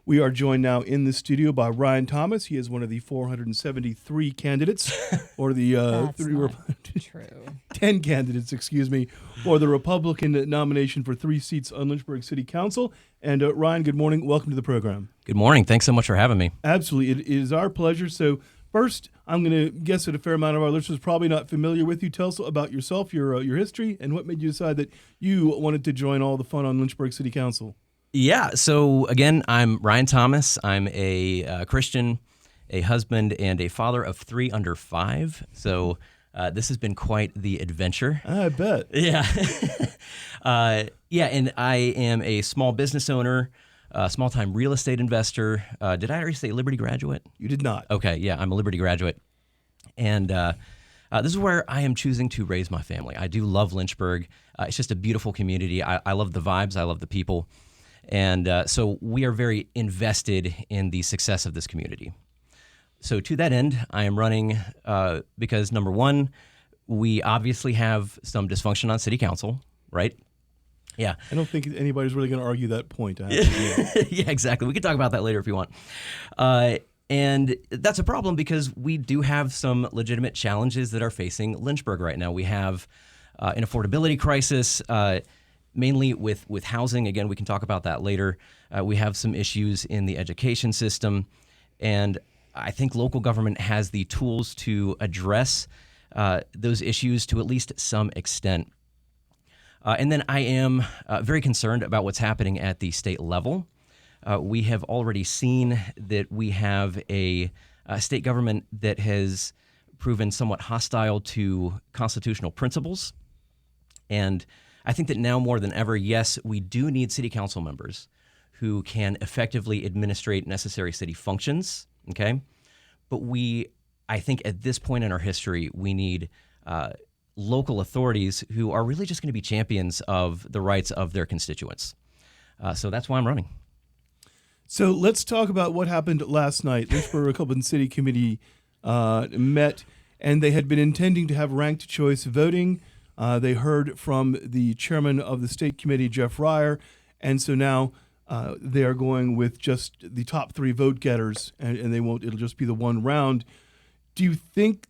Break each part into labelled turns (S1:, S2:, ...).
S1: We are joined now in the studio by Ryan Thomas. He is one of the 473 candidates, or the
S2: That's not true.
S1: 10 candidates, for the Republican nomination for 3 seats on Lynchburg City Council. And Ryan, good morning. Welcome to the program.
S3: Good morning. Thanks so much for having me.
S1: Absolutely. It is our pleasure. So first, I'm going to guess that a fair amount of our listeners are probably not familiar with you. Tell us about yourself, your history, and what made you decide that you wanted to join all the fun on Lynchburg City Council.
S3: Yeah. So again, I'm Ryan Thomas. I'm a Christian, a husband, and a father of 3 under 5. So this has been quite the adventure.
S1: I bet.
S3: Yeah. And I am a small business owner, small-time real estate investor. Did I already say Liberty graduate?
S1: You did not.
S3: Okay. Yeah, I'm a Liberty graduate. And this is where I am choosing to raise my family. I do love Lynchburg. It's just a beautiful community. I love the vibes. I love the people. And so we are very invested in the success of this community. So to that end, I am running because, number one, we obviously have some dysfunction on city council, right? Yeah.
S1: I don't think anybody's really going to argue that point.
S3: Yeah, exactly. We can talk about that later if you want. And that's a problem because we do have some legitimate challenges that are facing Lynchburg right now. We have an affordability crisis, mainly with housing. Again, we can talk about that later. We have some issues in the education system, and I think local government has the tools to address those issues to at least some extent. And then I am very concerned about what's happening at the state level. We have already seen that we have a state government that has proven somewhat hostile to constitutional principles. And I think that now more than ever, yes, we do need city council members who can effectively administrate necessary city functions, okay? But I think at this point in our history, we need local authorities who are really just going to be champions of the rights of their constituents. So that's why I'm running.
S1: So let's talk about what happened last night. Lynchburg Republican City Committee met, and they had been intending to have ranked choice voting. They heard from the chairman of the state committee, Jeff Ryer, and so now they are going with just the top 3 vote getters, and it'll just be the one round. Do you think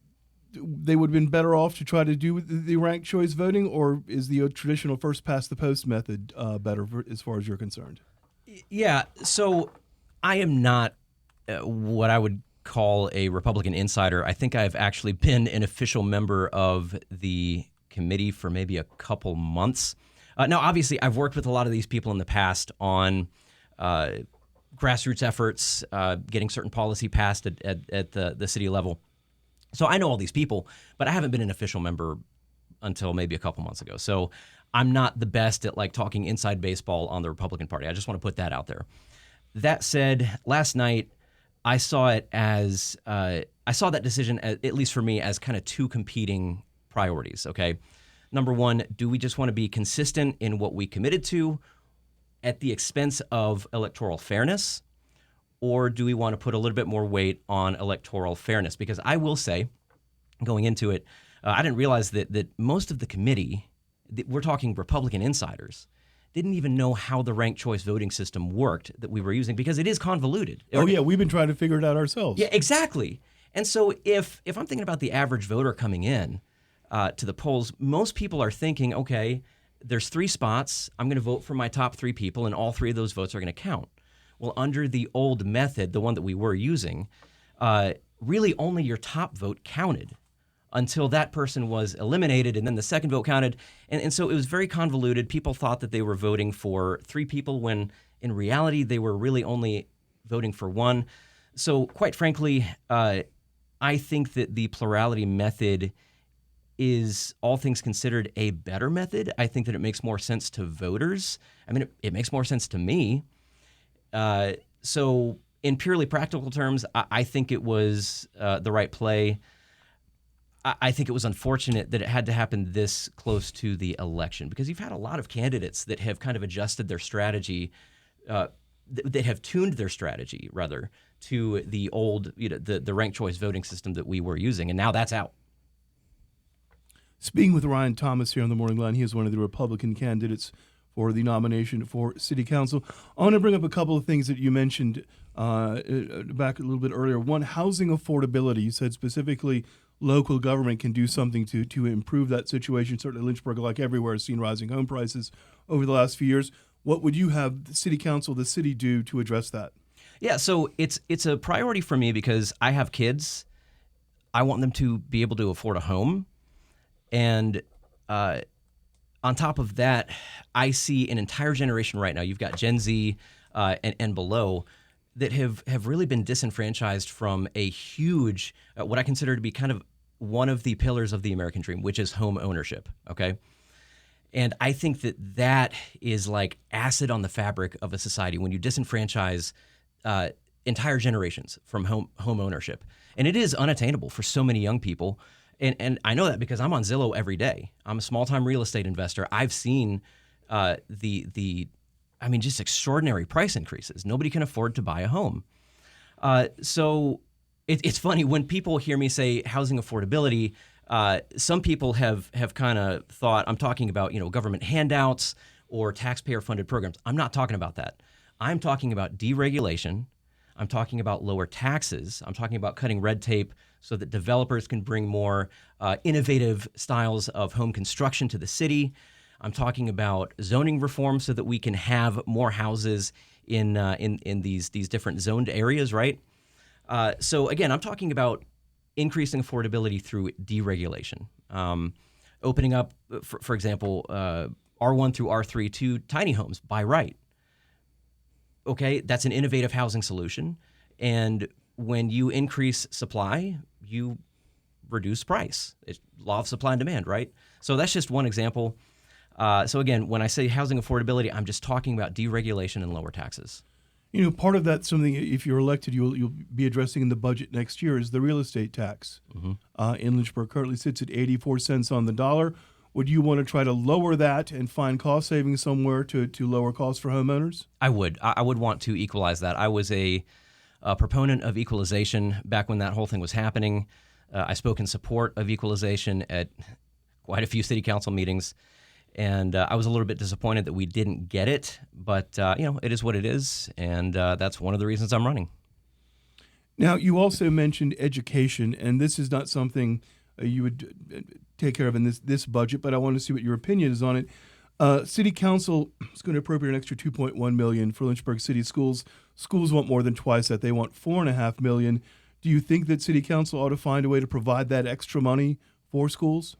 S1: they would have been better off to try to do the ranked choice voting, or is the traditional first past the post method better as far as you're concerned?
S3: Yeah, so I am not what I would call a Republican insider. I think I've actually been an official member of the committee for maybe a couple months. Now, obviously, I've worked with a lot of these people in the past on grassroots efforts, getting certain policy passed at the city level. So I know all these people, but I haven't been an official member until maybe a couple months ago. So I'm not the best at talking inside baseball on the Republican Party. I just want to put that out there. That said, last night I saw it as I saw that decision, at least for me, as kind of 2 competing priorities. Okay, number one, do we just want to be consistent in what we committed to at the expense of electoral fairness? Or do we want to put a little bit more weight on electoral fairness? Because I will say, going into it, I didn't realize that most of the committee, we're talking Republican insiders, didn't even know how the ranked choice voting system worked that we were using because it is convoluted.
S1: Oh, yeah, we've been trying to figure it out ourselves.
S3: Yeah, exactly. And so if I'm thinking about the average voter coming in to the polls, most people are thinking, okay, there's 3 spots. I'm going to vote for my top 3 people, and all 3 of those votes are going to count. Well, under the old method, the one that we were using, really only your top vote counted until that person was eliminated, and then the second vote counted. And so it was very convoluted. People thought that they were voting for 3 people when in reality they were really only voting for 1. So quite frankly, I think that the plurality method is, all things considered, a better method. I think that it makes more sense to voters. I mean, it makes more sense to me. So in purely practical terms, I think it was the right play. I think it was unfortunate that it had to happen this close to the election because you've had a lot of candidates that have kind of adjusted their strategy, that have tuned their strategy, rather, to the old, the ranked choice voting system that we were using, and now that's out.
S1: Speaking with Ryan Thomas here on the Morning Line, he is one of the Republican candidates for the nomination for City Council. I want to bring up a couple of things that you mentioned back a little bit earlier. One, housing affordability. You said specifically local government can do something to improve that situation. Certainly Lynchburg, like everywhere, has seen rising home prices over the last few years. What would you have the City Council, the city, do to address that?
S3: Yeah, so it's a priority for me because I have kids. I want them to be able to afford a home. And on top of that, I see an entire generation right now. You've got Gen Z and below that have really been disenfranchised from a huge, what I consider to be kind of one of the pillars of the American dream, which is home ownership, okay? And I think that is like acid on the fabric of a society when you disenfranchise entire generations from home ownership. And it is unattainable for so many young people. And I know that because I'm on Zillow every day. I'm a small-time real estate investor. I've seen just extraordinary price increases. Nobody can afford to buy a home. So it's funny when people hear me say housing affordability. Some people have kind of thought I'm talking about government handouts or taxpayer-funded programs. I'm not talking about that. I'm talking about deregulation. I'm talking about lower taxes. I'm talking about cutting red tape so that developers can bring more innovative styles of home construction to the city. I'm talking about zoning reform so that we can have more houses in these different zoned areas, right? So again, I'm talking about increasing affordability through deregulation, opening up, for example, R1 through R3 to tiny homes by right. Okay, that's an innovative housing solution. And when you increase supply, you reduce price. It's law of supply and demand, right? So that's just one example. So again, when I say housing affordability, I'm just talking about deregulation and lower taxes.
S1: Part of that, something if you're elected, you'll be addressing in the budget next year, is the real estate tax. Mm-hmm. In Lynchburg, currently sits at 84 cents on the dollar. Would you want to try to lower that and find cost savings somewhere to lower costs for homeowners?
S3: I would. I would want to equalize that. I was a proponent of equalization back when that whole thing was happening. I spoke in support of equalization at quite a few city council meetings, and I was a little bit disappointed that we didn't get it. But it is what it is, and that's one of the reasons I'm running.
S1: Now, you also mentioned education, and this is not something you would take care of in this budget, but I want to see what your opinion is on it. City Council is going to appropriate an extra $2.1 million for Lynchburg City Schools. Schools want more than twice that. They want $4.5 million. Do you think that City Council ought to find a way to provide that extra money for schools?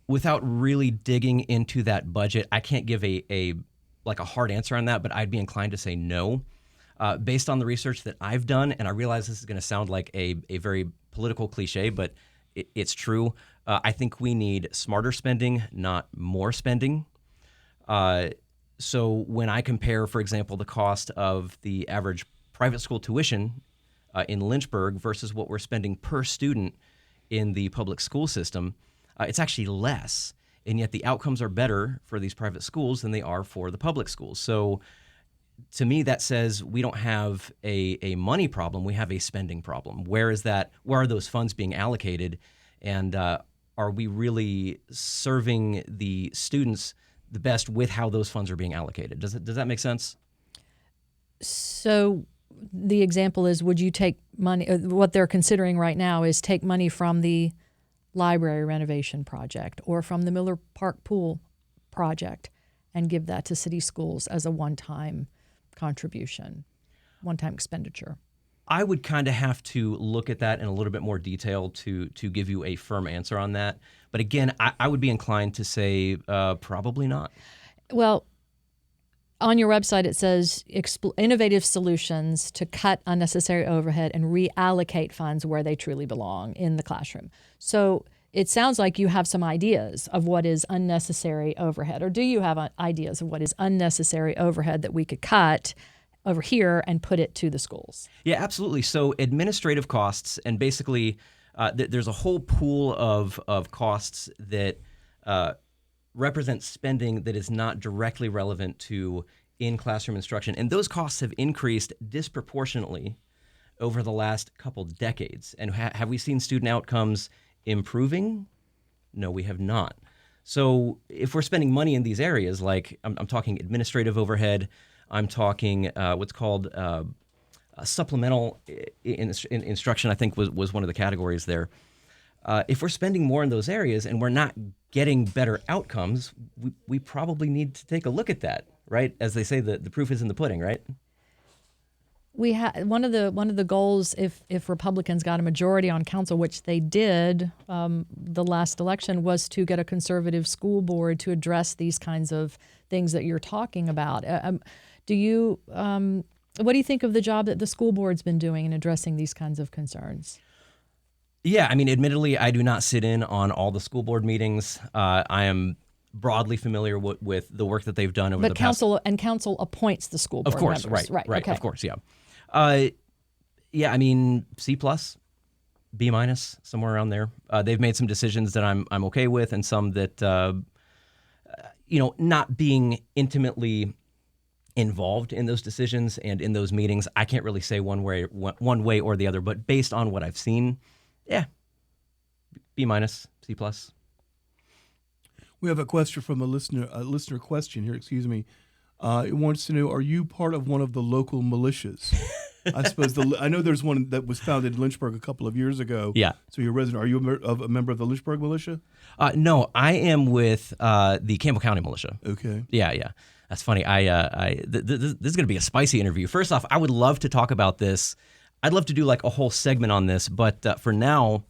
S3: Without really digging into that budget, I can't give a hard answer on that, but I'd be inclined to say no. Based on the research that I've done, and I realize this is going to sound like a very political cliche, but it's true. I think we need smarter spending, not more spending. So when I compare, for example, the cost of the average private school tuition in Lynchburg versus what we're spending per student in the public school system, it's actually less. And yet the outcomes are better for these private schools than they are for the public schools. So to me, that says we don't have a money problem, we have a spending problem. Where are those funds being allocated? And are we really serving the students the best with how those funds are being allocated? Does that make sense?
S2: So the example is, would you take money, what they're considering right now is take money from the library renovation project or from the Miller Park pool project and give that to city schools as a one-time contribution, one-time expenditure?
S3: I would kind of have to look at that in a little bit more detail to give you a firm answer on that. But again, I would be inclined to say probably not.
S2: Well, on your website it says innovative solutions to cut unnecessary overhead and reallocate funds where they truly belong in the classroom. So it sounds like you have some ideas of what is unnecessary overhead, or do you have ideas of what is unnecessary overhead that we could cut over here and put it to the schools?
S3: Yeah, absolutely. So administrative costs, and basically there's a whole pool of costs that represent spending that is not directly relevant to in-classroom instruction. And those costs have increased disproportionately over the last couple decades. And have we seen student outcomes improving? No, we have not. So if we're spending money in these areas, like I'm talking administrative overhead, I'm talking what's called supplemental instruction, I think was one of the categories there. If we're spending more in those areas and we're not getting better outcomes, we probably need to take a look at that, right? As they say, the proof is in the pudding, right?
S2: We one of the goals, if Republicans got a majority on council, which they did the last election, was to get a conservative school board to address these kinds of things that you're talking about. What do you think of the job that the school board's been doing in addressing these kinds of concerns?
S3: Yeah, I mean, admittedly, I do not sit in on all the school board meetings. I am broadly familiar with the work that they've done over the past.
S2: But council appoints the school board
S3: Of course,
S2: members.
S3: right,
S2: Okay.
S3: of course, yeah. Yeah, I mean, C+, B-, somewhere around there. They've made some decisions that I'm okay with, and some that, not being intimately involved in those decisions and in those meetings, I can't really say one way or the other. But based on what I've seen, yeah, B-, C+.
S1: We have a question from a listener question here, excuse me. It wants to know, are you part of one of the local militias? I suppose I know there's one that was founded in Lynchburg a couple of years ago.
S3: Yeah.
S1: So you're a resident. Are you a member of the Lynchburg Militia?
S3: No, I am with the Campbell County Militia.
S1: Okay.
S3: Yeah. That's funny. This is going to be a spicy interview. First off, I would love to talk about this. I'd love to do like a whole segment on this, but for now,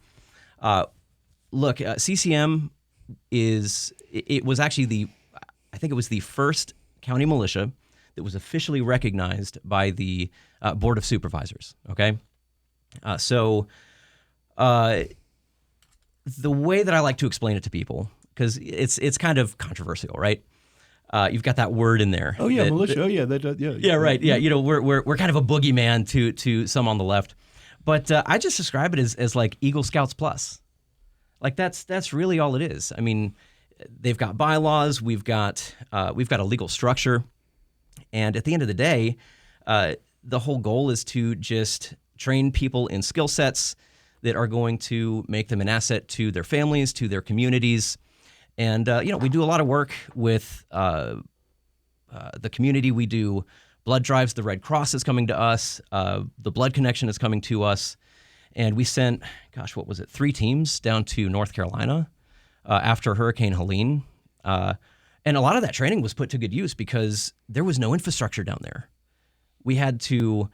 S3: look, CCM was actually I think it was the first county militia that was officially recognized by the Board of Supervisors. Okay, so the way that I like to explain it to people, because it's kind of controversial, right? You've got that word in there.
S1: Oh yeah, militia.
S3: Yeah, right. Yeah, we're kind of a boogeyman to some on the left, but I just describe it as like Eagle Scouts plus. Like that's really all it is. I mean, they've got bylaws, we've got a legal structure, and at the end of the day, the whole goal is to just train people in skill sets that are going to make them an asset to their families, to their communities. And, we do a lot of work with the community. We do blood drives. The Red Cross is coming to us. The Blood Connection is coming to us. And we sent, 3 teams down to North Carolina after Hurricane Helene. And a lot of that training was put to good use because there was no infrastructure down there. We had to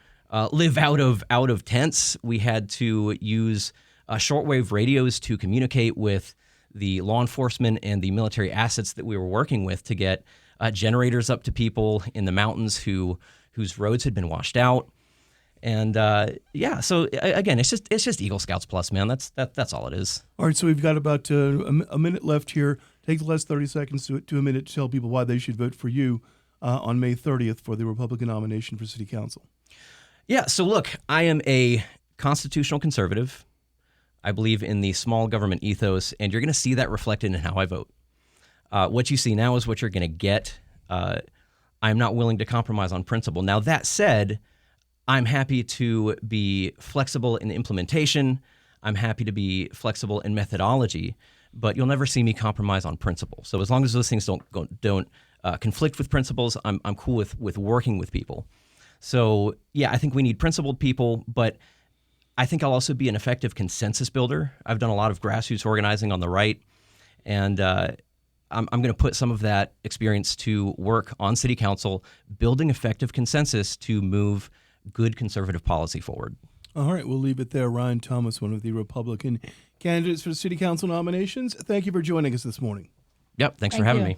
S3: live out of tents. We had to use shortwave radios to communicate with the law enforcement and the military assets that we were working with to get generators up to people in the mountains whose roads had been washed out. And so again, it's just Eagle Scouts plus, man. That's all it is.
S1: All right, so we've got about a minute left here. Take the last 30 seconds to a minute to tell people why they should vote for you on May 30th for the Republican nomination for City Council.
S3: Yeah, so look, I am a constitutional conservative. I believe in the small government ethos, and you're going to see that reflected in how I vote. What you see now is what you're going to get. I'm not willing to compromise on principle. Now, that said, I'm happy to be flexible in implementation. I'm happy to be flexible in methodology, but you'll never see me compromise on principle. So as long as those things don't conflict with principles, I'm cool with working with people. So yeah, I think we need principled people, but I think I'll also be an effective consensus builder. I've done a lot of grassroots organizing on the right, and I'm going to put some of that experience to work on City Council, building effective consensus to move good conservative policy forward.
S1: All right, we'll leave it there. Ryan Thomas, one of the Republican candidates for the City Council nominations. Thank you for joining us this morning.
S3: Yep, thanks for having me.